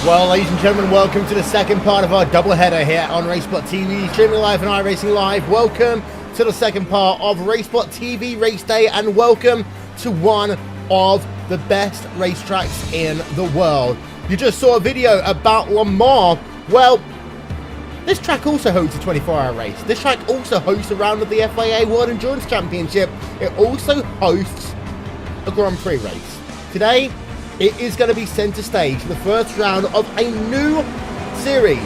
Well, ladies and gentlemen, welcome to the second part of our doubleheader here on RaceSpotTV, streaming live and iRacingLive. Welcome to the second part of RaceSpotTV Race Day, and welcome to one of the best racetracks in the world. You just saw a video about Le Mans. Well, this track also hosts a 24-hour race. This track also hosts a round of the FIA World Endurance Championship. It also hosts a Grand Prix race. Today, it is going to be centre stage for the first round of a new series.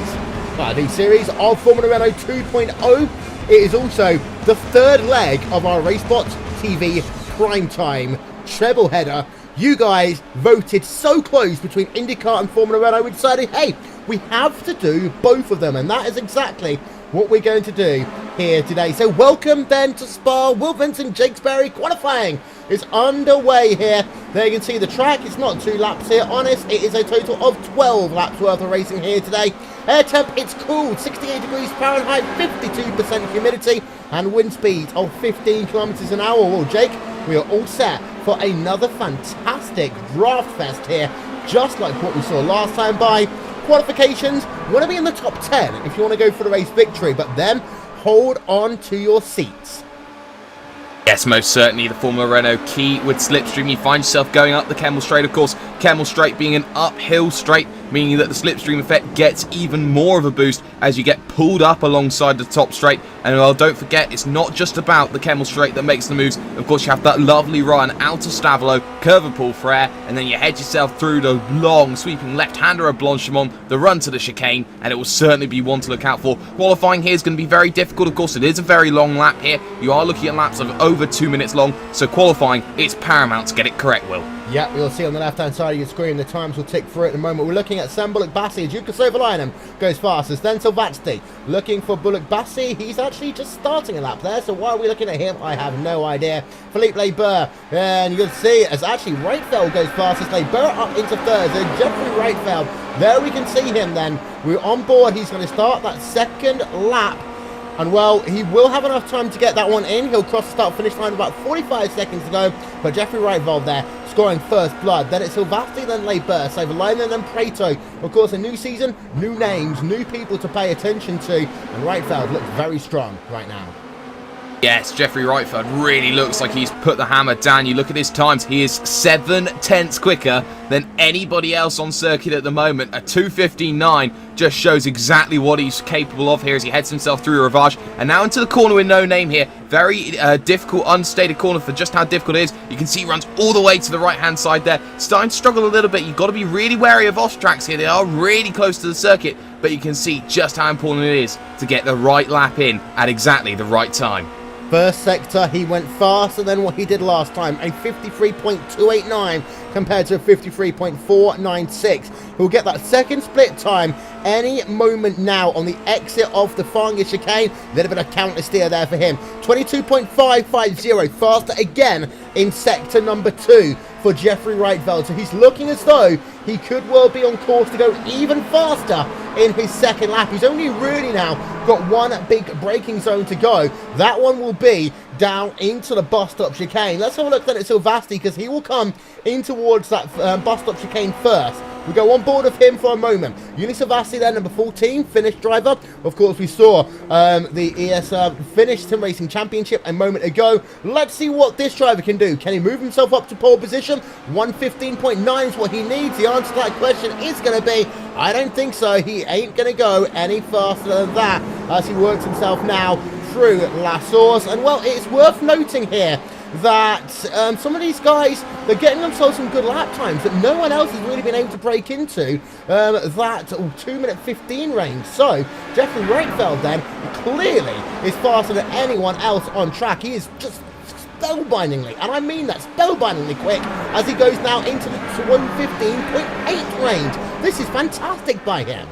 A new series of Formula Renault 2.0. It is also the third leg of our RaceSpotTV primetime treble header. You guys voted so close between IndyCar and Formula Renault, we decided, hey, we have to do both of them, and that is exactly what we're going to do here today. So welcome then to Spa. Will Vincent Jakesbury qualifying is underway here. There you can see the track. It's not 2 laps here. Honest, it is a total of 12 laps worth of racing here today. Air temp, it's cool, 68 degrees Fahrenheit, 52% humidity, and wind speed of 15 kilometers an hour. Well, Jake, we are all set for another fantastic draft fest here, just like what we saw last time by. Qualifications, you want to be in the top 10 if you want to go for the race victory, but then hold on to your seats. Yes, most certainly the Formula Renault key with slipstream. You find yourself going up the Kemmel Straight, of course. Kemmel Straight being an uphill straight, meaning that the slipstream effect gets even more of a boost as you get pulled up alongside the top straight. And well, don't forget, it's not just about the Kemmel Straight that makes the moves. Of course, you have that lovely run out of Stavelot, curve and pull for air, and then you head yourself through the long sweeping left-hander of Blanchimont, the run to the chicane, and it will certainly be one to look out for. Qualifying here is going to be very difficult. Of course, it is a very long lap here. You are looking at laps of over 2 minutes long, so qualifying, it's paramount to get it correct, Will. Yeah, you'll see on the left-hand side of your screen, the times will tick through at the moment. We're looking at Sam Bullock-Bassi. Jukka Sovalainen goes fastest. Then Silvastri looking for Bullock-Bassi. He's actually just starting a lap there, so why are we looking at him? I have no idea. Philippe Leber, and you can see as actually Reitfeld goes fastest. Leber up into third. So Jeffrey Reitfeld, there we can see him then. We're on board. He's going to start that second lap. And well, he will have enough time to get that one in. He'll cross the start-finish line about 45 seconds to go. But Jeffrey Reitfeld there, scoring first blood. Then it's Silvastri, then Leber, Sovalainen, then Prato. Of course, a new season, new names, new people to pay attention to. And Reitfeld looks very strong right now. Yes, Jeffrey Reitfeld really looks like he's put the hammer down. You look at his times, he is 7/10 quicker than anybody else on circuit at the moment. A 2:59 just shows exactly what he's capable of here as he heads himself through a Rivage. And now into the corner with no name here. Very difficult, unstated corner for just how difficult it is. You can see he runs all the way to the right-hand side there. Starting to struggle a little bit. You've got to be really wary of off tracks here. They are really close to the circuit, but you can see just how important it is to get the right lap in at exactly the right time. First sector, he went faster than what he did last time, a 53.289 compared to a 53.496. He'll get that second split time any moment now on the exit of the Farngia chicane. A little bit of counter steer there for him. 22.550, faster again in sector number 2 for Jeffrey Reitfeld. So he's looking as though he could well be on course to go even faster in his second lap. He's only really now got one big braking zone to go. That one will be down into the bus stop chicane. Let's have a look then at Silvastri, because he will come in towards that bus stop chicane first. We go on board of him for a moment. Yuni Silvastri then, number 14, finished driver. Of course, we saw the ES Finnish Sim Racing Championship a moment ago. Let's see what this driver can do. Can he move himself up to pole position? 115.9 is what he needs. The answer to that question is going to be, I don't think so. He ain't going to go any faster than that as he works himself now through La Source. And well, it's worth noting here that some of these guys, they're getting themselves some good lap times that no one else has really been able to break into that 2 minute 15 range. So Jeffrey Reitfeld then clearly is faster than anyone else on track. He is just spellbindingly, and I mean that, spellbindingly quick as he goes now into the 115.8 range. This is fantastic by him.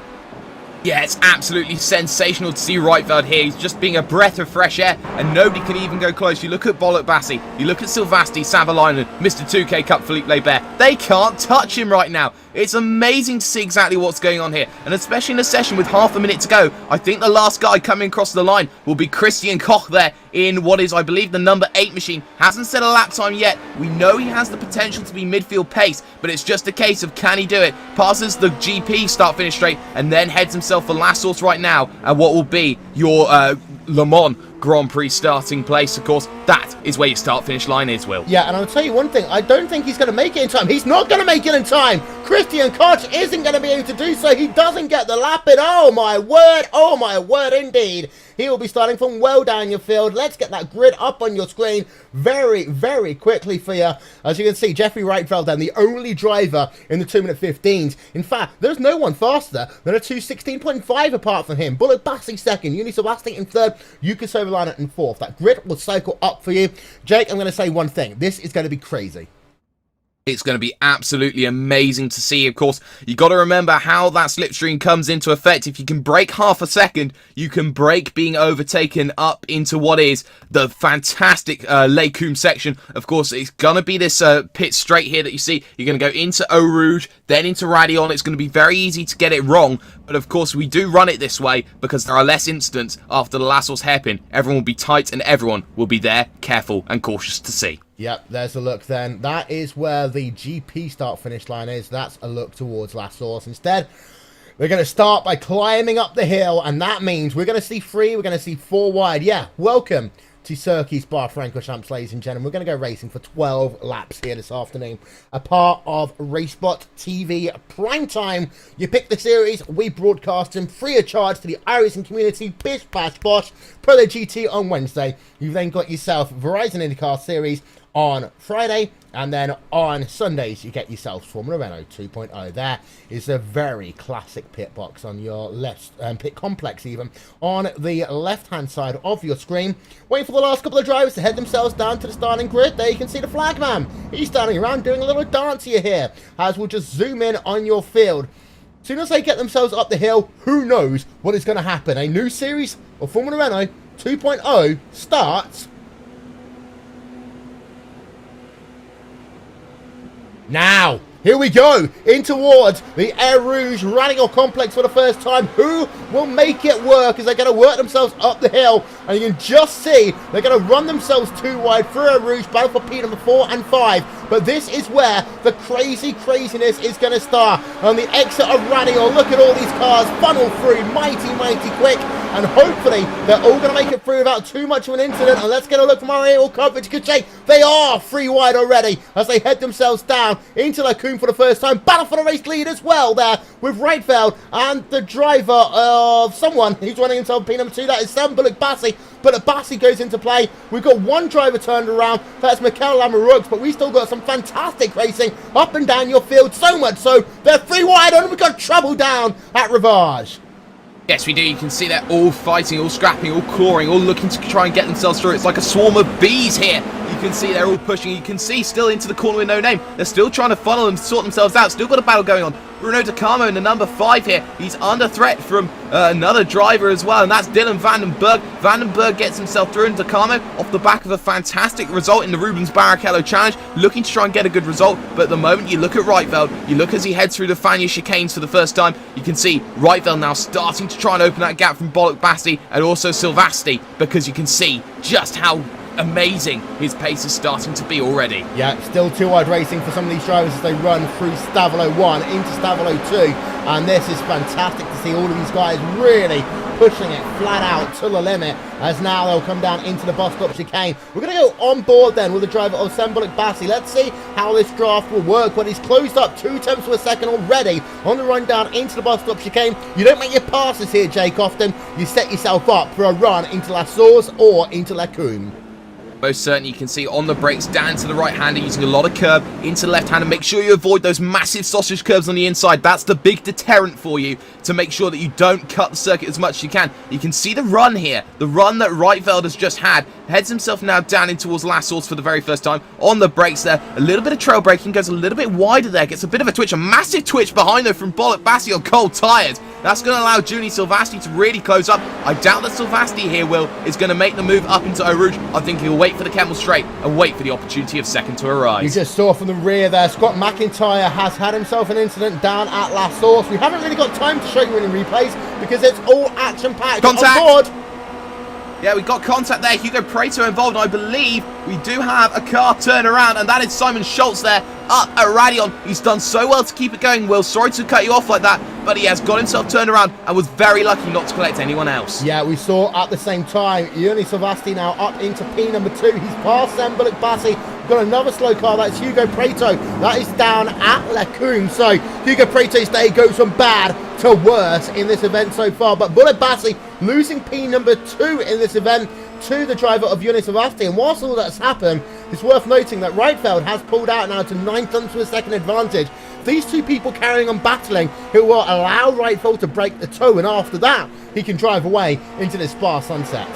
Yeah, it's absolutely sensational to see Rietveld here. He's just being a breath of fresh air, and nobody can even go close. You look at Bollock Bassi, you look at Silvasti, Savalainen, Mr. 2K Cup, Philippe Lebert. They can't touch him right now. It's amazing to see exactly what's going on here, and especially in a session with half a minute to go, I think the last guy coming across the line will be Christian Koch there in what is, I believe, the number 8 machine. Hasn't set a lap time yet. We know he has the potential to be midfield pace, but it's just a case of can he do it? Passes the GP start-finish straight, and then heads himself for last source right now, and what will be your Le Mans Grand Prix starting place. Of course, that is where your start-finish line is, Will. Yeah, and I'll tell you one thing. I don't think he's going to make it in time. He's not going to make it in time. Christian Koch isn't going to be able to do so. He doesn't get the lap in. Oh, my word, indeed. He will be starting from well down your field. Let's get that grid up on your screen very, very quickly for you. As you can see, Jeffrey Rietveld then, the only driver in the 2-minute 15s. In fact, there's no one faster than a 2:16.5 apart from him. Bollock Bassi second, Uni Silvasti in third, Yuka Sovalainen in fourth. That grid will cycle up for you. Jake, I'm going to say one thing. This is going to be crazy. It's going to be absolutely amazing to see. Of course, you got to remember how that slipstream comes into effect. If you can break half a second, you can break being overtaken up into what is the fantastic Les Combes section. Of course, it's going to be this pit straight here that you see. You're going to go into Eau Rouge, then into Radion. It's going to be very easy to get it wrong. But of course, we do run it this way because there are less incidents after the last source hairpin. Everyone will be tight and everyone will be there, careful and cautious to see. Yep, there's a look then. That is where the GP start-finish line is. That's a look towards last source. Instead, we're going to start by climbing up the hill, and that means we're going to see 3, we're going to see 4 wide. Yeah, welcome to Circuit Spa-Francorchamps, ladies and gentlemen. We're going to go racing for 12 laps here this afternoon. A part of RaceSpotTV Primetime. You pick the series, we broadcast them free of charge to the iRacing community. Bish, bash, bosh. Pro GT on Wednesday. You've then got yourself Verizon IndyCar Series on Friday, and then on Sundays you get yourself Formula Renault 2.0. There is a very classic pit box on your left, pit complex even, on the left-hand side of your screen. Waiting for the last couple of drivers to head themselves down to the starting grid. There you can see the flagman. He's standing around doing a little dance here, as we'll just zoom in on your field. As soon as they get themselves up the hill, who knows what is going to happen. A new series of Formula Renault 2.0 starts now. Here we go, in towards the Air Rouge Radial Complex for the first time. Who will make it work as they're going to work themselves up the hill? And you can just see they're going to run themselves 2 wide through Air Rouge, battle for P number 4 and 5. But this is where the craziness is going to start. On the exit of Radial, look at all these cars funnel through mighty quick. And hopefully they're all going to make it through without too much of an incident. And let's get a look from our aerial coverage. You can see they are 3 wide already as they head themselves down into La Combes for the first time. Battle for the race lead as well there with Rietveld and the driver of someone. He's running himself P number 2. That is Sam Bollock Bassi. Bollock Bassi goes into play. We've got one driver turned around. That's Mikel Lamarux. But we still got some fantastic racing up and down your field. So much so they're 3 wide and we've got trouble down at Rivage. Yes, we do. You can see they're all fighting, all scrapping, all clawing, all looking to try and get themselves through. It's like a swarm of bees here. You can see they're all pushing. You can see still into the corner with no name. They're still trying to funnel and sort themselves out. Still got a battle going on. Bruno DeCarmo in the number 5 here. He's under threat from another driver as well, and that's Dylan Vandenberg. Vandenberg gets himself through, and DeCarmo, off the back of a fantastic result in the Rubens Barrichello Challenge, looking to try and get a good result. But at the moment, you look at Rietveld, you look as he heads through the Fania chicanes for the first time, you can see Rietveld now starting to try and open that gap from Bollock Bassi and also Silvasti, because you can see just how amazing his pace is starting to be already. Yeah, still 2 wide racing for some of these drivers as they run through Stavolo 1 into Stavolo 2, and this is fantastic to see all of these guys really pushing it flat out to the limit as now they'll come down into the bus stop chicane. We're going to go on board then with the driver of Sam Bollock Bassi. Let's see how this draft will work when he's closed up 2 tenths of a second already on the run down into the bus stop chicane. You don't make your passes here, Jake, often. You set yourself up for a run into La Source or into La Combes. Most certainly, you can see on the brakes down to the right hander, using a lot of curb into left hander. Make sure you avoid those massive sausage curves on the inside. That's the big deterrent for you to make sure that you don't cut the circuit as much as you can. You can see the run here, the run that Rietveld has just had. heads himself now down in towards last source for the very first time. On the brakes there, a little bit of trail braking, goes a little bit wider there, gets a bit of a twitch, a massive twitch behind though from Bollock Bassi on cold tyres. That's going to allow Juni Silvastri to really close up. I doubt that Silvastri here, Will, is going to make the move up into Eau Rouge. I think he'll wait for the Kemmel Straight and wait for the opportunity of second to arise. You just saw from the rear there, Scott McIntyre has had himself an incident down at La Source. We haven't really got time to show you any replays because it's all action-packed. Contact! On board. Yeah, we got contact there. Hugo Prato involved, and I believe we do have a car turnaround, and that is Simon Schultz there up at Radion. He's done so well to keep it going, Will. Sorry to cut you off like that, but he has got himself turned around and was very lucky not to collect anyone else. Yeah, we saw at the same time, Juni Silvastri now up into P number 2. He's past Bollock Bassi. Got another slow car, that's Hugo Prato. That is down at Lacombe. So Hugo Prato's day goes from bad to worse in this event so far. But Bollock Bassi losing P number 2 in this event to the driver of Juni Silvastri. And whilst all that's happened, it's worth noting that Reitfeld has pulled out now to 9 tenths of a second advantage. These two people carrying on battling, who will allow Reitfeld to break the toe, and after that, he can drive away into the Spa sunset.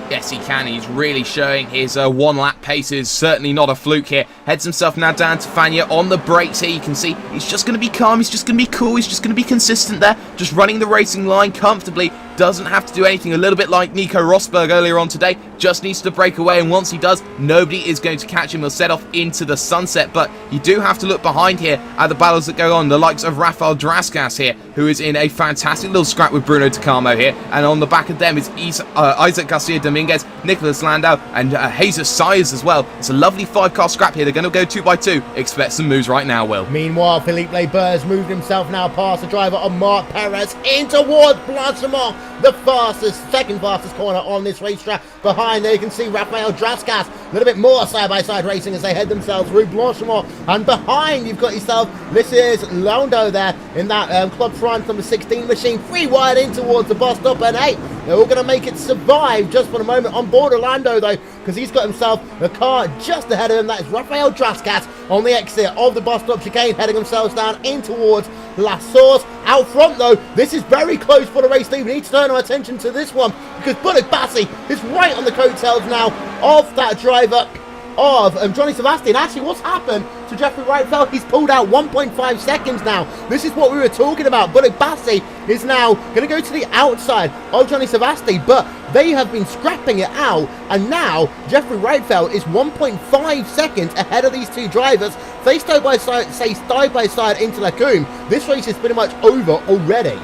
Yes, he can. He's really showing his one-lap paces. Certainly not a fluke here. Heads himself now down to Fagna on the brakes here. You can see he's just going to be calm. He's just going to be cool. He's just going to be consistent there. Just running the racing line comfortably. Doesn't have to do anything. A little bit like Nico Rosberg earlier on today. Just needs to break away, and once he does, nobody is going to catch him. He'll set off into the sunset. But you do have to look behind here at the battles that go on. The likes of Rafael Draskas here, who is in a fantastic little scrap with Bruno Tacamo here. And on the back of them is Isaac Garcia Dominguez, Nicolas Landau, and Jesus Sayers as well. It's a lovely 5-car scrap here. They're going to go 2x2. Expect some moves right now, Will. Meanwhile, Philippe Leber has moved himself now past the driver of Marc Perez in towards Blanchimont, the second fastest corner on this racetrack. Behind there you can see Rafael Draskas, a little bit more side-by-side racing as they head themselves through Blanchimont. And behind you've got yourself, this is Londo there in that Club France number 16 machine, free wide in towards the bus stop, and hey, they're all going to make it survive just for the moment on board Orlando though, because he's got himself a car just ahead of him. That is Rafael Draskas on the exit of the bus stop chicane, heading themselves down in towards La Source. Out front though, this is very close for the race lead. We need to turn our attention to this one because Bollock Bassi is right on the coattails now of that driver of Juni Silvastri. And actually what's happened to Jeffrey Reitfeld, he's pulled out 1.5 seconds now. This is what we were talking about. Bollock Bassi is now going to go to the outside of Juni Silvastri, but they have been scrapping it out, and now Jeffrey Reitfeld is 1.5 seconds ahead of these two drivers. They side by side into Lacombe. This race is pretty much over already.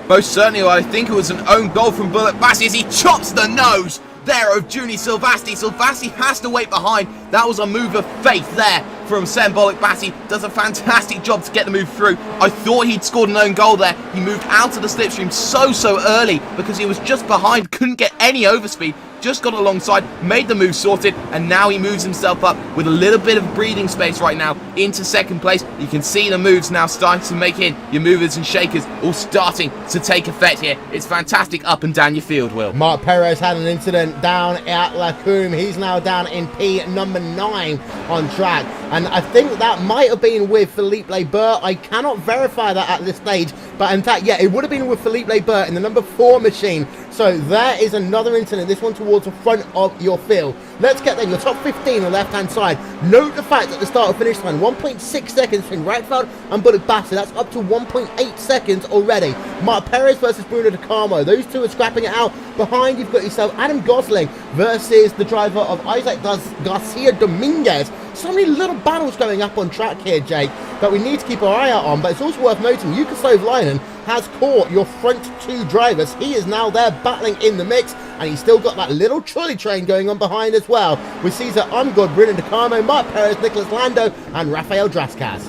Most certainly, I think it was an own goal from Bollock Bassi as he chops the nose there of Juni Silvastri. Silvastri has to wait behind. That was a move of faith there from Sam Bollock Bassi. Does a fantastic job to get the move through. I thought he'd scored an own goal there. He moved out of the slipstream so early because he was just behind, couldn't get any overspeed. Just got alongside, made the move sorted, and now he moves himself up with a little bit of breathing space right now into second place. You can see the moves now starting to make in. Your movers and shakers all starting to take effect here. It's fantastic up and down your field, Will. Marc Perez had an incident down at Lacombe. He's now down in P number 9 on track, and I think that might have been with Philippe Leber. I cannot verify that at this stage, but in fact, yeah, it would have been with Philippe Leber in the number 4 machine. So there is another incident, this one towards the front of your field. Let's get then your top 15 on the left-hand side. Note the fact that the start of finish line, 1.6 seconds between Reitfeld and Bollock Bassi. That's up to 1.8 seconds already. Marc Perez versus Bruno Tacamo. Those two are scrapping it out. Behind, you've got yourself Adam Gosling versus the driver of Isaac Garcia Dominguez. So many little battles going up on track here, Jake, that we need to keep our eye out on. But it's also worth noting, Yukoslav Leinen has caught your front two drivers. He is now there battling in the mix, and he's still got that little trolley train going on behind as well, with Cesar Umgod, Bruno Tacamo, Marc Perez, Nicolas Landau, and Rafael Draskas.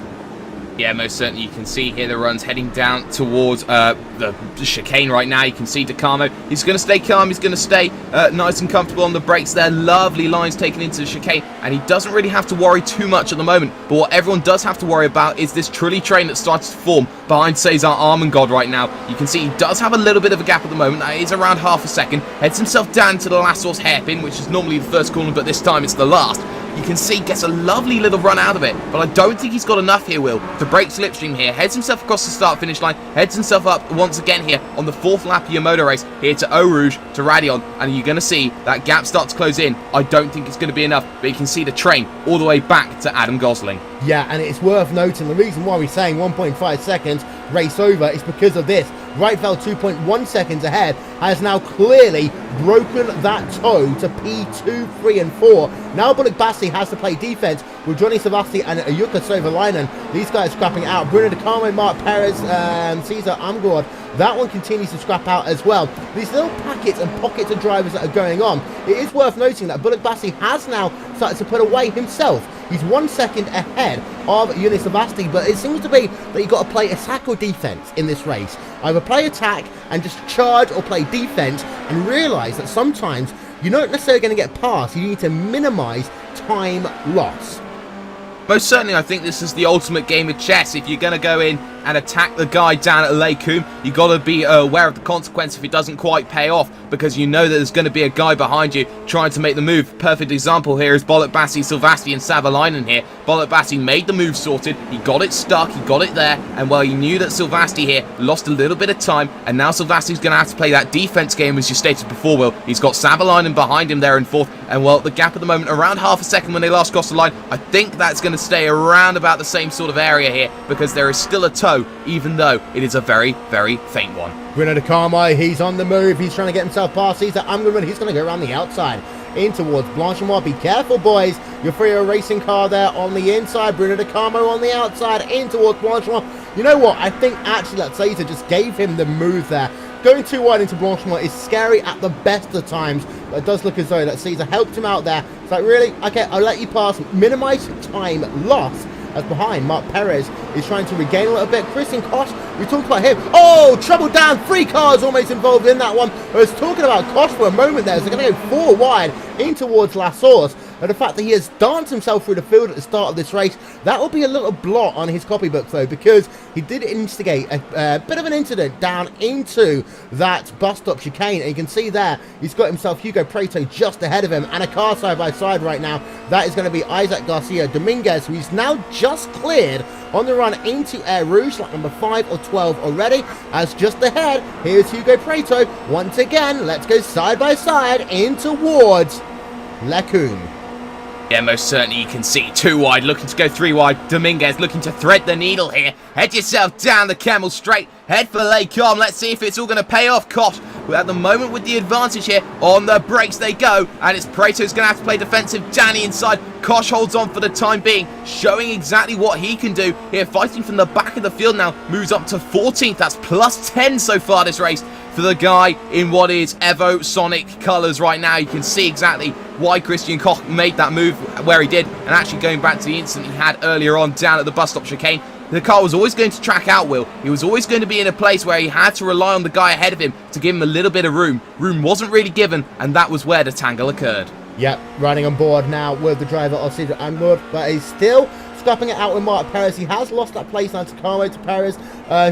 Yeah, most certainly you can see here the runs heading down towards the chicane right now. You can see Tacamo. He's going to stay calm. He's going to stay nice and comfortable on the brakes there. Lovely lines taken into the chicane, and he doesn't really have to worry too much at the moment. But what everyone does have to worry about is this trolley train that starts to form behind Cesar Armengod right now. You can see he does have a little bit of a gap at the moment. That is around half a second. Heads himself down to the last source hairpin, which is normally the first corner, but this time it's the last. You can see gets a lovely little run out of it, but I don't think he's got enough here, Will, to break slipstream here. Heads himself across the start-finish line, heads himself up once again here on the 4th lap of your motor race here to Eau Rouge, to Radion, and you're going to see that gap start to close in. I don't think it's going to be enough, but you can see the train all the way back to Adam Gosling. Yeah, and it's worth noting the reason why we're saying 1.5 seconds race over is because of this. Reitfeld 2.1 seconds ahead has now clearly broken that toe to P2, 3 and 4. Now Bullock Bassi has to play defense with Johnny Savasti and Jukka Sovalainen. These guys scrapping out. Bruno De Carmo, Mark Perez, Cesar Amgord. That one continues to scrap out as well. These little packets and pockets of drivers that are going on. It is worth noting that Bullock Bassi has now started to put away himself. He's 1 second ahead of Johnny Savasti, but it seems to be that you've got to play attack or defense in this race. Either play attack and just charge, or play defense and realise that sometimes you're not necessarily going to get past. You need to minimise time loss. Most certainly, I think this is the ultimate game of chess. If you're going to go in and attack the guy down at Lake Coombe, you've got to be aware of the consequence if it doesn't quite pay off, because you know that there's going to be a guy behind you trying to make the move. Perfect example here is Bollock Bassi, Silvasti and Savalainen here. Bollock Bassi made the move sorted, he got it stuck, he got it there, and well, you knew that Silvasti here lost a little bit of time, and now Silvasti's going to have to play that defense game, as you stated before, Will. He's got Savalainen behind him there in 4th, and well, the gap at the moment around half a second when they last crossed the line. I think that's going to stay around about the same sort of area here, because there is still a toe, even though it is a very, very faint one. Bruno De Carmo, he's on the move. He's trying to get himself past Cesar Amgard. He's going to go around the outside in towards Blanchenois. Be careful, boys. Your Frio racing car there on the inside. Bruno De Carmo on the outside in towards Blanchenois. You know what? I think actually that Cesar just gave him the move there. Going too wide into Blanchenois is scary at the best of times, but it does look as though that Cesar helped him out there. It's like, really? Okay, I'll let you pass. Minimise time loss. As behind, Mark Perez is trying to regain a little bit. Christian Koch, we talked about him. Oh, trouble down. 3 cars almost involved in that one. I was talking about Koch for a moment there. So they're going to go 4 wide in towards La Source. And the fact that he has danced himself through the field at the start of this race, that will be a little blot on his copybook, though, because he did instigate a bit of an incident down into that bus stop chicane. And you can see there, he's got himself Hugo Preto just ahead of him, and a car side by side right now. That is going to be Isaac Garcia Dominguez, who is now just cleared on the run into Eau Rouge, like number 5 or 12 already. As just ahead, here's Hugo Preto. Once again, let's go side by side in towards Lecum. Yeah, most certainly you can see 2 wide, looking to go 3 wide. Dominguez looking to thread the needle here. Head yourself down the camel straight. Head for Lake Coombe. Let's see if it's all going to pay off. Koch, at the moment with the advantage here. On the brakes they go. And it's Preto's going to have to play defensive. Danny inside. Koch holds on for the time being, showing exactly what he can do here. Fighting from the back of the field now. Moves up to 14th. That's plus 10 so far this race for the guy in what is Evo Sonic colours right now. You can see exactly why Christian Koch made that move where he did. And actually going back to the incident he had earlier on down at the bus stop chicane, the car was always going to track out, Will. He was always going to be in a place where he had to rely on the guy ahead of him to give him a little bit of room. Room wasn't really given, and that was where the tangle occurred. Yep, running on board now with the driver of Cedric Amgard, but he's still scrapping it out with Mark Perez. He has lost that place now to Carmo to Perez.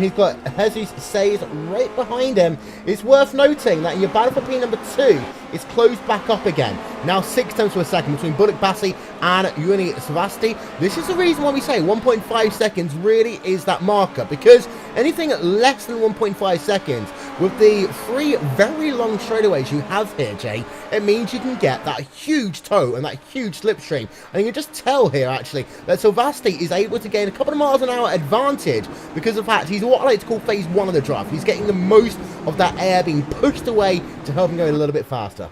He's got Jesus Says right behind him. It's worth noting that in your battle for P number 2, it's closed back up again. Now 6 tenths of a second between Bullock Bassi and Johnny Savasti. This is the reason why we say 1.5 seconds really is that marker, because anything less than 1.5 seconds with the 3 very long straightaways you have here, Jay, it means you can get that huge toe and that huge slipstream. And you can just tell here, actually, that Savasti is able to gain a couple of miles an hour advantage because of the fact he's what I like to call phase 1 of the draft. He's getting the most of that air being pushed away to help him go a little bit faster.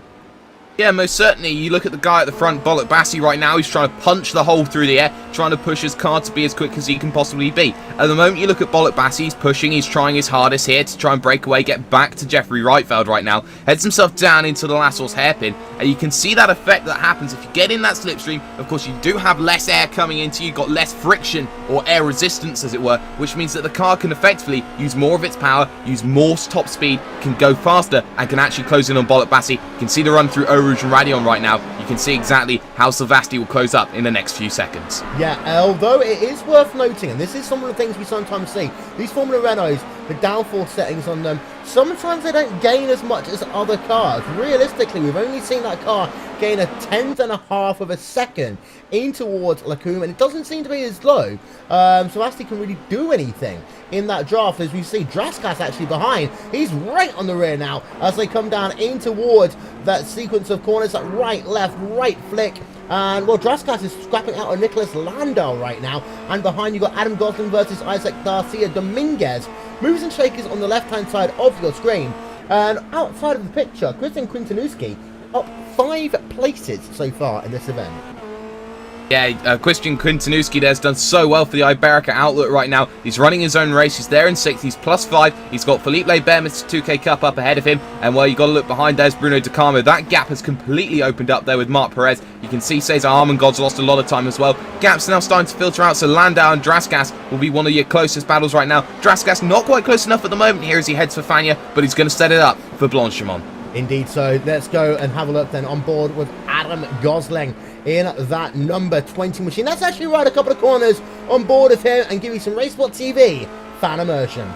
Yeah, most certainly. You look at the guy at the front, Bollock Bassi, right now. He's trying to punch the hole through the air, trying to push his car to be as quick as he can possibly be. At the moment, you look at Bollock Bassi, he's pushing, he's trying his hardest here to try and break away, get back to Jeffrey Reitfeld right now. Heads himself down into the Lassour's hairpin, and you can see that effect that happens if you get in that slipstream. Of course, you do have less air coming into you, you've got less friction, or air resistance, as it were, which means that the car can effectively use more of its power, use more top speed, can go faster, and can actually close in on Bollock Bassi. You can see the run through Eau Rouge and Radion right now. You can see exactly how Silvasti will close up in the next few seconds. Yeah, although it is worth noting, and this is some of the things we sometimes see, these Formula Renaults, the downforce settings on them sometimes they don't gain as much as other cars. Realistically, we've only seen that car gain a 10th of a second in towards Lacombe, and it doesn't seem to be as low. So Asti can really do anything in that draft, as we see Draskas actually behind. He's right on the rear now as they come down in towards that sequence of corners, that right, left, right flick. And, well, Draskas is scrapping out of Nicholas Landau right now. And behind you got Adam Gosling versus Isaac Garcia Dominguez. Moves and shakers on the left-hand side of your screen. And outside of the picture, Christian Quintanewski up 5 places so far in this event. Yeah, Christian Quintanewski there's done so well for the Iberica Outlet right now. He's running his own race. He's there in 6th. He's +5. He's got Felipe Bermud's 2K Cup up ahead of him. And, well, you got to look behind. There's Bruno De Carmo. That gap has completely opened up there with Marc Perez. You can see Cesar Armengod's lost a lot of time as well. Gaps now starting to filter out. So Landau and Draskas will be one of your closest battles right now. Draskas not quite close enough at the moment here as he heads for Fania, but he's going to set it up for Blanchimont. Indeed, so let's go and have a look then on board with Adam Gosling in that number 20 machine. Let's actually ride a couple of corners on board of him and give you some RaceSpot TV fan immersion.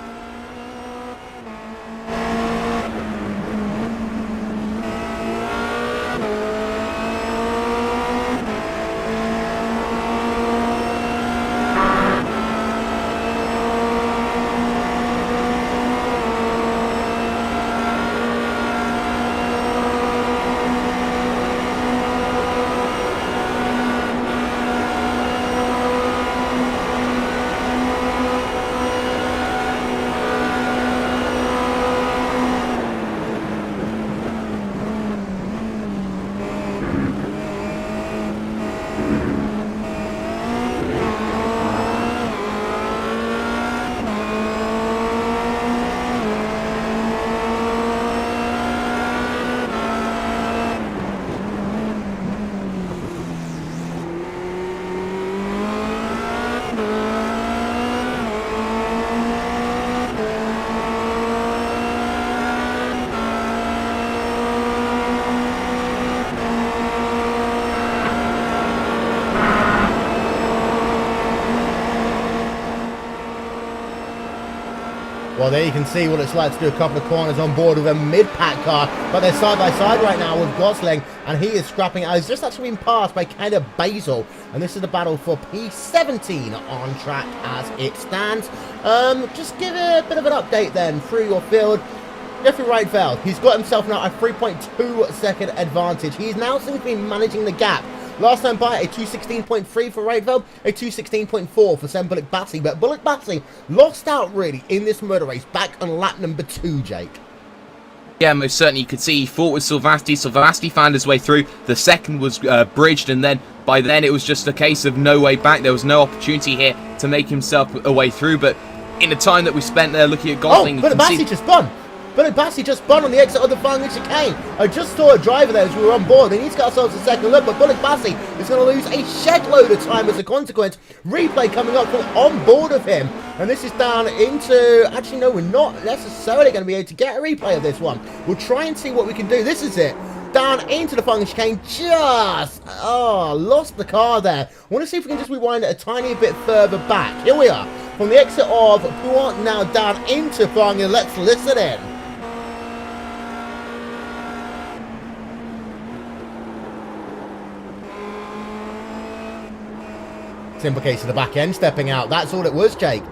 Well, there you can see what it's like to do a couple of corners on board with a mid-pack car, but they're side by side right now with Gosling, and he is scrapping out. He's just actually been passed by Kenneth Basil, and this is the battle for P17 on track as it stands. Just give a bit of an update then through your field. Jeffrey Reitveld, he's got himself now a 3.2 second advantage. He's now seems to be managing the gap. Last time by a 216.3 for Reitveld, a 216.4 for Sam Bullock Bassey, but Bullock Bassey lost out really in this motor race back on lap number 2, Jake. Yeah, most certainly you could see he fought with Silvasti. Silvasti found his way through. The second was bridged, and then by then it was just a case of no way back. There was no opportunity here to make himself a way through, but in the time that we spent there looking at Gosling... Oh, but Bassey just spun! But Bassey just spun on the exit of the final chicane. I just saw a driver there as we were on board. We need to get ourselves a second look, but Bullock Bassey is going to lose a shed load of time as a consequence. Replay coming up from on board of him. And this is down into... Actually, no, we're not necessarily going to be able to get a replay of this one. We'll try and see what we can do. This is it. Down into the final chicane. Lost the car there. I want to see if we can just rewind it a tiny bit further back. Here we are. From the exit of Pouant now down into Fangio. Let's listen in. Simple case of the back end stepping out. That's all it was, Jake.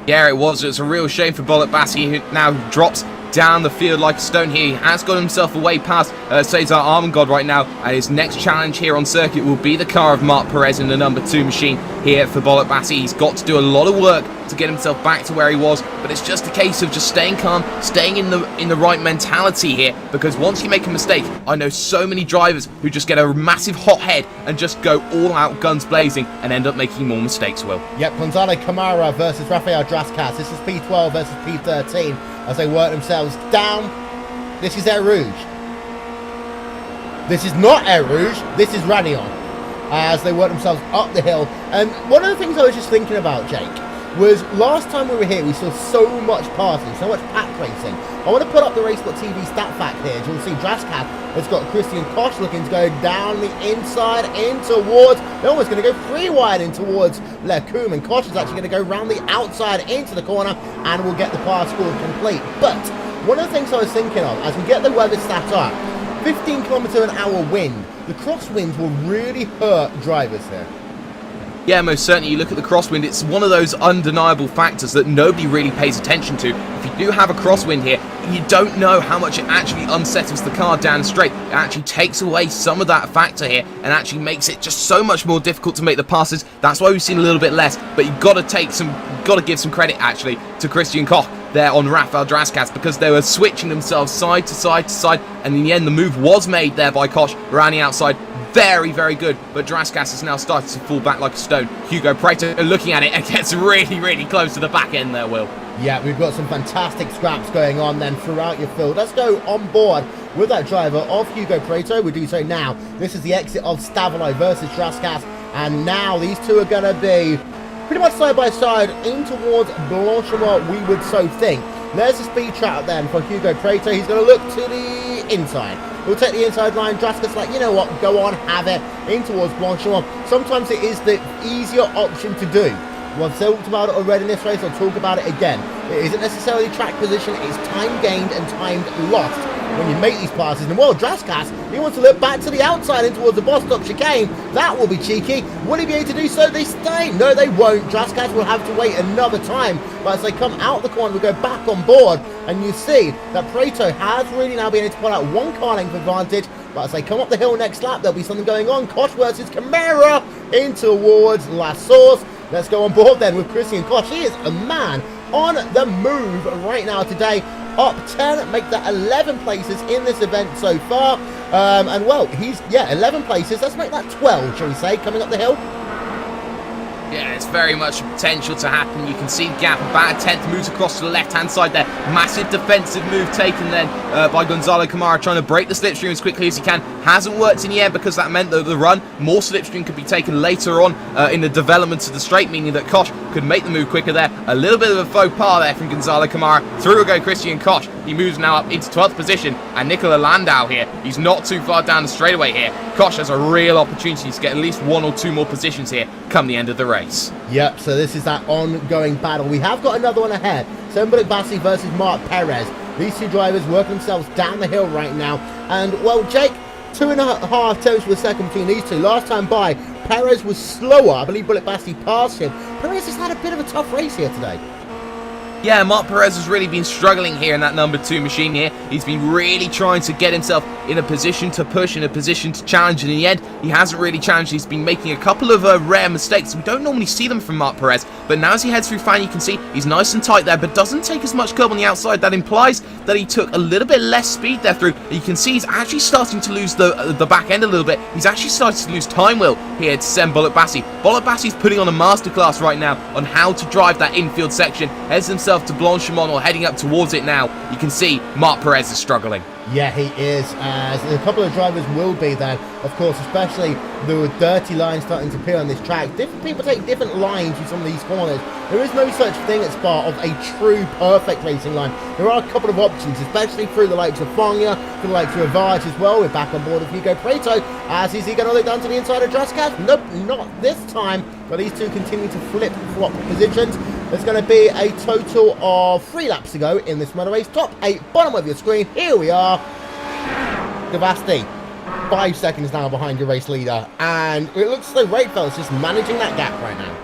Yeah, it was. It's a real shame for Bullock Bassey, who now drops down the field like a stone here. He has got himself away past Cesar Armengod right now, and his next challenge here on circuit will be the car of Marc Perez in the number 2 machine here for Bullock Bassey. He's got to do a lot of work to get himself back to where he was, but it's just a case of just staying calm, staying in the right mentality here, because once you make a mistake, I know so many drivers who just get a massive hot head and just go all out guns blazing and end up making more mistakes, Will. Yep, Gonzalo Camara versus Rafael Draskas. This is P12 versus P13 as they work themselves down. This is Air Rouge. This is not Air Rouge, this is Radion, as they work themselves up the hill. And one of the things I was just thinking about, Jake, was last time we were here, we saw so much passing, so much pack racing. I want to put up the RaceSpot TV stat fact here. As you'll see, Draskas has got Christian Koch looking to go down the inside in towards, they're almost going to go free wide in towards Lecombe, and Koch is actually going to go round the outside into the corner, and we'll get the pass scored complete. But one of the things I was thinking of, as we get the weather stat up, 15 km/h wind, the crosswinds will really hurt drivers here. Yeah, most certainly. You look at the crosswind, it's one of those undeniable factors that nobody really pays attention to. If you do have a crosswind here, you don't know how much it actually unsettles the car down straight. It actually takes away some of that factor here and actually makes it just so much more difficult to make the passes. That's why we've seen a little bit less, but you've got to give some credit actually to Christian Koch there on Rafael Draskas, because they were switching themselves side to side to side, and in the end the move was made there by Koch around the outside. Very, very good, but Draskas has now started to fall back like a stone. Hugo Prato looking at it and gets really, really close to the back end there, Will. Yeah, we've got some fantastic scraps going on then throughout your field. Let's go on board with that driver of Hugo Prato. We do so now. This is the exit of Stavelot versus Draskas, and now these two are going to be pretty much side by side in towards Blanchimont, we would so think. There's the speed trap then for Hugo Prato. He's going to look to the inside. We'll take the inside line. Draskas like, you know what, go on, have it, in towards Blanchimont. Sometimes it is the easier option to do. We've talked about it already in this race, I'll talk about it again. It isn't necessarily track position, it's time gained and time lost when you make these passes. And well, Draskas, he wants to look back to the outside in towards the boss stop chicane. That will be cheeky. Will he be able to do so? They stay. No, they won't. Draskas will have to wait another time. But as they come out the corner, we go back on board, and you see that Prato has really now been able to pull out one car length advantage. But as they come up the hill next lap, there'll be something going on. Koch versus Camara in towards La Source. Let's go on board then with Christian Koch. He is a man on the move right now today. Up 10, make that 11 places in this event so far. And well, he's, 11 places. Let's make that 12, shall we say, coming up the hill. Yeah, it's very much potential to happen. You can see the gap, about a 10th, moves across to the left-hand side there. Massive defensive move taken then by Gonzalo Camara, trying to break the slipstream as quickly as he can. Hasn't worked in the end because that meant that the run, more slipstream could be taken later on in the development of the straight, meaning that Koch could make the move quicker there. A little bit of a faux pas there from Gonzalo Camara. Through will go Christian Koch. He moves now up into 12th position, and Nicola Landau here, he's not too far down the straightaway here. Koch has a real opportunity to get at least 1 or 2 more positions here come the end of the race. Yep, so this is that ongoing battle. We have got another one ahead. Sembolik Bassi versus Mark Perez. These two drivers work themselves down the hill right now. And, well, Jake, 2.5 attempts per second between these two. Last time by, Perez was slower. I believe Bullet Bassi passed him. Perez has had a bit of a tough race here today. Yeah, Mark Perez has really been struggling here in that number 2 machine here. He's been really trying to get himself in a position to push, in a position to challenge, and in the end, he hasn't really challenged. He's been making a couple of rare mistakes. We don't normally see them from Mark Perez, but now as he heads through Fan, you can see he's nice and tight there, but doesn't take as much curb on the outside. That implies that he took a little bit less speed there through. You can see he's actually starting to lose the back end a little bit. He's actually starting to lose time, Will, here to send Bullet Bassi. Bullet Bassi's putting on a masterclass right now on how to drive that infield section. Heads himself to Blanchimont, or heading up towards it now. You can see Mark Perez is struggling. Yeah, he is, as a couple of drivers will be then, of course, especially the dirty lines starting to appear on this track. Different people take different lines in some of these corners. There is no such thing at Spa of a true perfect racing line. There are a couple of options, especially through the likes of Fogna, through the likes of Rivage as well. We're back on board with Hugo Prato. As is he going to look down to the inside of Draskas? Nope, not this time. But these two continue to flip-flop positions. There's going to be a total of 3 laps to go in this motor race. Top 8, bottom of your screen. Here we are. Gavasti, 5 seconds now behind your race leader. And it looks like Ratefeld's just managing that gap right now.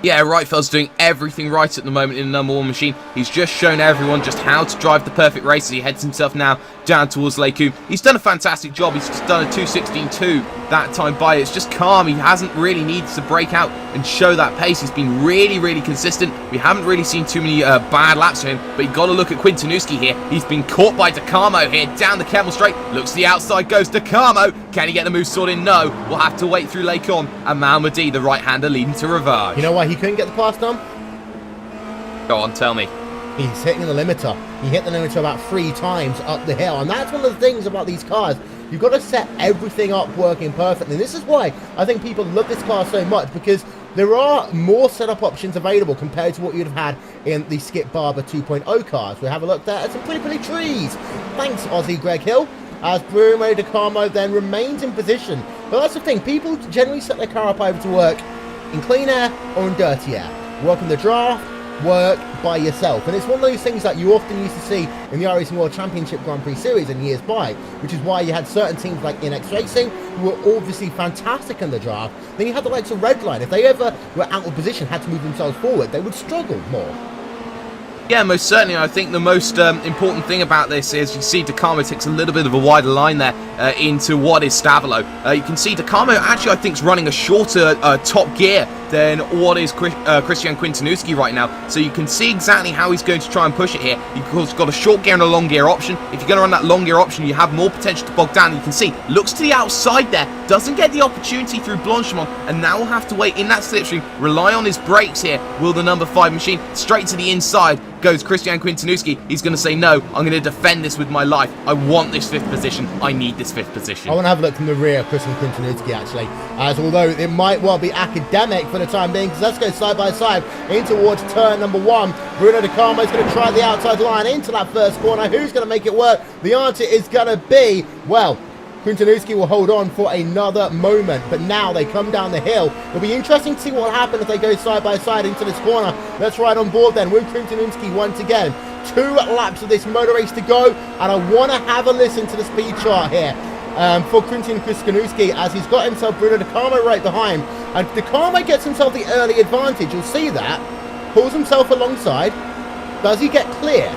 Yeah, Reitfeld's doing everything right at the moment in the number 1 machine. He's just shown everyone just how to drive the perfect race as he heads himself now down towards Lake Coombe. He's done a fantastic job. He's just done a 2:16.2 that time by. It's just calm. He hasn't really needed to break out and show that pace. He's been really, really consistent. We haven't really seen too many bad laps for him, but you've got to look at Quintanuski here. He's been caught by DeCarmo here down the Kemmel Straight. Looks to the outside, goes DeCarmo. Can he get the move sorted? No. We'll have to wait through Lake On, and Malmedy, the right-hander, leading to Rivage. You know why he couldn't get the pass done? Go on, tell me. He's hitting the limiter. He hit the limiter about 3 times up the hill, and that's one of the things about these cars. You've got to set everything up working perfectly. This is why I think people love this car so much, because there are more setup options available compared to what you'd have had in the Skip Barber 2.0 cars. We have a look there at some pretty trees. Thanks, Aussie Greg Hill. As Bruno DeCarmo then remains in position. But that's the thing, people generally set their car up either to work in clean air or in dirty air. Work in the draft work by yourself. And it's one of those things that you often used to see in the iRacing World Championship Grand Prix Series in years by, which is why you had certain teams like InX Racing who were obviously fantastic in the draft. Then you had the likes of Redline. If they ever were out of position, had to move themselves forward, they would struggle more. Yeah, most certainly. I think the most important thing about this is you see Decamo takes a little bit of a wider line there into what is Stavolo. You can see Decamo actually, I think, is running a shorter top gear than what is Christian Quintanuschi right now. So you can see exactly how he's going to try and push it here. You've got a short gear and a long gear option. If you're going to run that long gear option, you have more potential to bog down. You can see, looks to the outside there, doesn't get the opportunity through Blanchimont, and now will have to wait in that slipstream, rely on his brakes here. Will the number 5 machine straight to the inside goes Christian Quintanuschi. He's going to say, no, I'm going to defend this with my life. I want this 5th position. I need this 5th position. I want to have a look from the rear of Christian Quintanuschi, actually, as although it might well be academic for the time being, because let's go side by side in towards turn number 1. Bruno Decamo is going to try the outside line into that first corner. Who's going to make it work? The answer is going to be, well, Quintanuschi will hold on for another moment, but now they come down the hill. It'll be interesting to see what will happen if they go side by side into this corner. Let's ride on board then with Quintanuschi once again. 2 laps of this motor race to go, and I want to have a listen to the speed chart here for Christian Quintanuschi, as he's got himself Bruno Decamo right behind, and Decamo gets himself the early advantage. You'll see that. Pulls himself alongside. Does he get clear?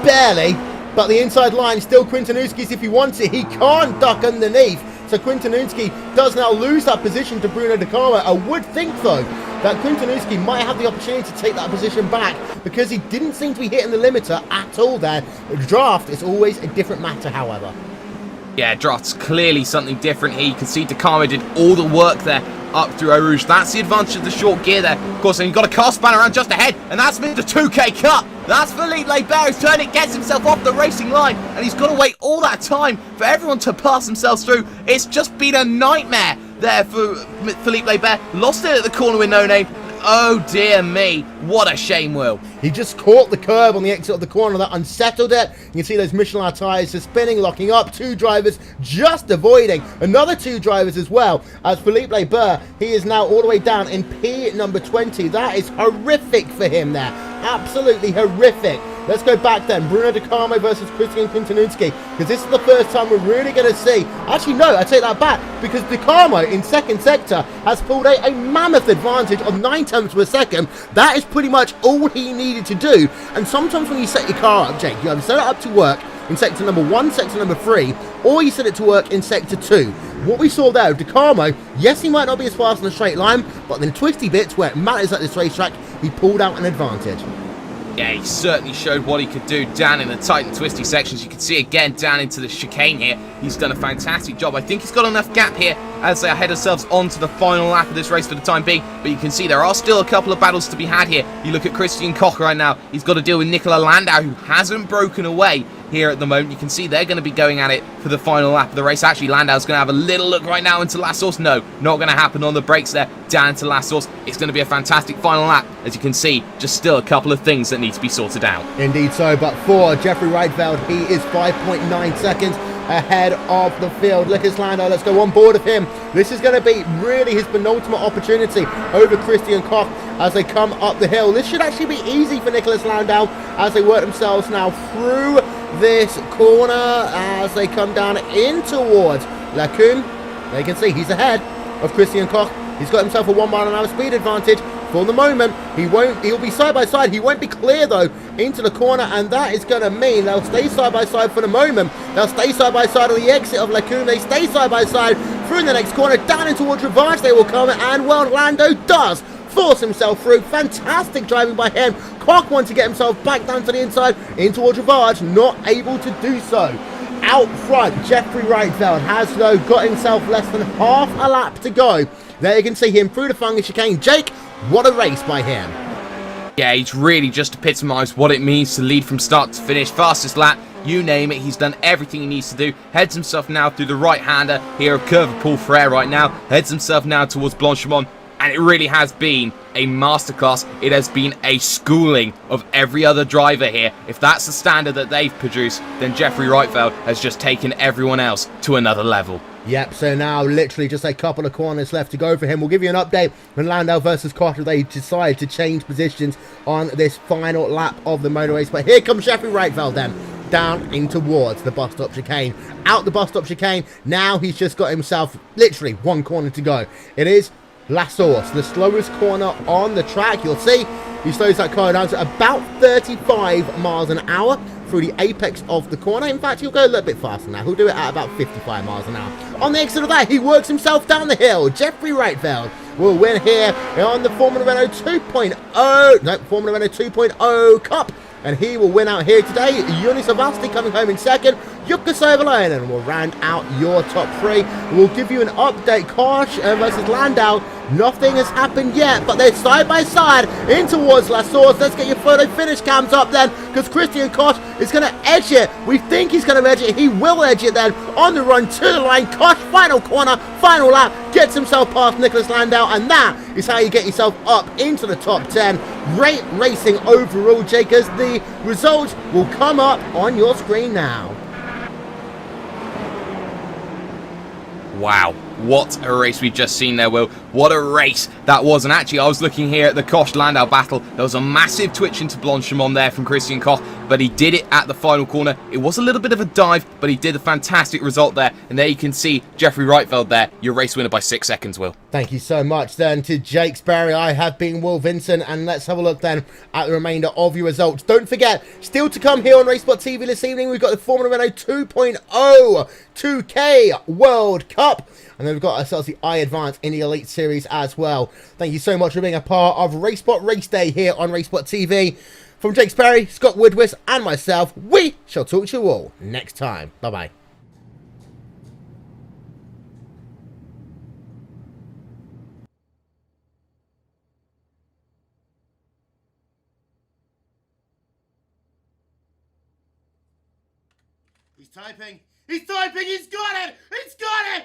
Barely, but the inside line still Quintanuschi's if he wants it. He can't duck underneath, so Quintanuschi does now lose that position to Bruno Decamo. I would think, though, that Quintanuschi might have the opportunity to take that position back, because he didn't seem to be hitting the limiter at all there. The draft is always a different matter, however. Yeah, draft's clearly something different here. You can see Decamo did all the work there up through Eau Rouge. That's the advantage of the short gear there. Of course, and you've got a car span around just ahead, and that's been the 2K cut. That's Philippe Leber's turn. It gets himself off the racing line, and he's got to wait all that time for everyone to pass themselves through. It's just been a nightmare there for Philippe Leber. Lost it at the corner with No Name. Oh dear me, what a shame, Will. He just caught the curb on the exit of the corner, that unsettled it. You can see those Michelin tyres are spinning, locking up. 2 drivers just avoiding. Another 2 drivers as well, as Philippe Leber, he is now all the way down in P number 20. That is horrific for him there. Absolutely horrific. Let's go back then. Bruno Decamo versus Christian Quintanuschi, because this is the first time we're really going to see. Actually, no, I take that back, because Decamo in second sector has pulled a mammoth advantage of 9 tenths per second. That is pretty much all he needed to do. And sometimes when you set your car up, Jake, you either set it up to work in sector number 1, sector number 3, or you set it to work in sector 2. What we saw there, Decamo, yes, he might not be as fast in a straight line, but in twisty bits where it matters at this racetrack, he pulled out an advantage. Yeah, he certainly showed what he could do down in the tight and twisty sections. You can see again down into the chicane here. He's done a fantastic job. I think he's got enough gap here as they head themselves on to the final lap of this race for the time being. But you can see there are still a couple of battles to be had here. You look at Christian Koch right now. He's got to deal with Nicola Landau, who hasn't broken away here at the moment. You can see they're going to be going at it for the final lap of the race. Actually, Landau's going to have a little look right now into last source. No, not going to happen on the brakes there. Down into last source. It's going to be a fantastic final lap. As you can see, just still a couple of things that need to be sorted out. Indeed so, but for Jeffrey Reitfeld, he is 5.9 seconds ahead of the field. Lucas Landau, let's go on board of him. This is going to be really his penultimate opportunity over Christian Koch as they come up the hill. This should actually be easy for Nicolas Landau as they work themselves now through this corner as they come down in towards Lacombe. They can see he's ahead of Christian Koch. He's got himself a 1 mile an hour speed advantage for the moment. He'll be side by side. He won't be clear though into the corner, and that is going to mean they'll stay side by side for the moment. They'll stay side by side on the exit of Lacombe. They stay side by side through the next corner, down in towards Rivage they will come, and well, Lando does force himself through. Fantastic driving by him. Koch wants to get himself back down to the inside in towards Rivage, not able to do so. Out front, Jeffrey Reitfeld has though got himself less than half a lap to go. There you can see him through the fungus chicane. Jake, what a race by him. Yeah, he's really just epitomised what it means to lead from start to finish. Fastest lap, you name it, he's done everything he needs to do. Heads himself now through the right-hander here of Curve Paul Frere right now. Heads himself now towards Blanchimont. and it really has been a masterclass. It has been a schooling of every other driver here. If that's the standard that they've produced, then Jeffrey Reitfeld has just taken everyone else to another level. Yep, so now literally just a couple of corners left to go for him. We'll give you an update when Landau versus Koch, they decide to change positions on this final lap of the motor race. But here comes Jeffrey Reitfeld then, down in towards the bus stop chicane. Out the bus stop chicane, now he's just got himself literally one corner to go. It is La Source, the slowest corner on the track. You'll see he slows that car down to about 35 miles an hour through the apex of the corner. In fact, he'll go a little bit faster now. He'll do it at about 55 miles an hour. On the exit of that, he works himself down the hill. Jeffrey Reitfeld will win here on the Formula Renault 2.0 Cup. And he will win out here today. Joni Savasti coming home in second. Jukka Soivalainen will round out your top three. We'll give you an update. Koch versus Landau. Nothing has happened yet, but they're side by side in towards La Source. Let's get your photo finish cams up then, because Christian Koch is going to edge it. We think he's going to edge it. He will edge it then on the run to the line. Koch, final corner, final lap, gets himself past Nicholas Landau, and that is how you get yourself up into the top 10. Great racing overall, Jakers. The results will come up on your screen now. Wow, what a race we've just seen there, Will. What a race that was. And actually, I was looking here at the Koch-Landau battle. There was a massive twitch into Blanchimont there from Christian Koch, but he did it at the final corner. It was a little bit of a dive, but he did a fantastic result there. And there you can see Jeffrey Reitfeld there, your race winner by 6 seconds, Will. Thank you so much then to Jake Sperry. I have been Will Vincent, and let's have a look then at the remainder of your results. Don't forget, still to come here on RaceSpotTV this evening, we've got the Formula Renault 2.0 2K World Cup. And then we've got ourselves the iAdvance in the Elite Series as well. Thank you so much for being a part of RaceSpot Race Day here on RaceSpotTV. From Jake Sperry, Scott Woodwis, and myself, we shall talk to you all next time. Bye-bye. He's typing. He's typing. He's got it. He's got it.